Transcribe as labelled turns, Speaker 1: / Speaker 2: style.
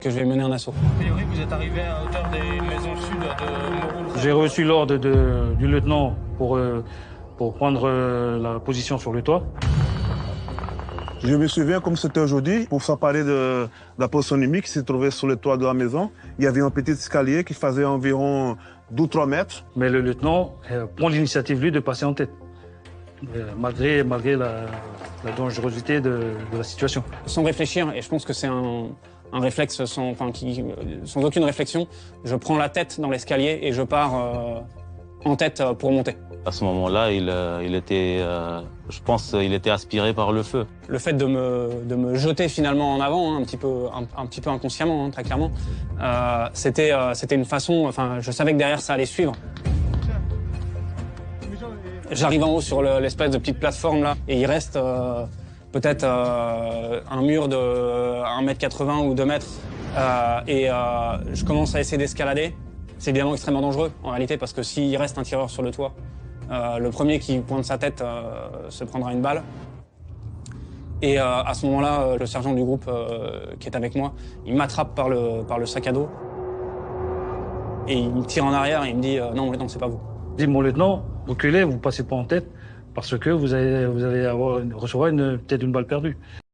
Speaker 1: que je vais mener un assaut.
Speaker 2: A priori, vous êtes arrivé à hauteur des maisons sud de Moreau.
Speaker 3: J'ai reçu l'ordre du lieutenant pour prendre la position sur le toit.
Speaker 4: Je me souviens comme c'était aujourd'hui, pour s'emparer de la position ennemie qui se trouvait sur le toit de la maison. Il y avait un petit escalier qui faisait environ 2-3 mètres.
Speaker 3: Mais le lieutenant prend l'initiative, lui, de passer en tête, malgré la dangerosité de la situation.
Speaker 1: Sans réfléchir, et je pense que c'est un réflexe sans aucune réflexion, je prends la tête dans l'escalier et je pars en tête pour monter.
Speaker 5: À ce moment-là, il était, je pense, il était aspiré par le feu.
Speaker 1: Le fait de me jeter finalement en avant, hein, un petit peu inconsciemment, hein, très clairement, c'était une façon, je savais que derrière ça allait suivre. J'arrive en haut sur l'espèce de petite plateforme là, et il reste peut-être un mur de 1,80 m ou 2 mètres, et je commence à essayer d'escalader. C'est évidemment extrêmement dangereux en réalité, parce que s'il reste un tireur sur le toit, le premier qui pointe sa tête se prendra une balle. Et à ce moment-là, le sergent du groupe qui est avec moi, il m'attrape par le sac à dos et il me tire en arrière et il me dit non, mon lieutenant, c'est pas vous.
Speaker 3: Je dis, mon lieutenant, reculez, vous ne passez pas en tête parce que vous allez recevoir peut-être une balle perdue.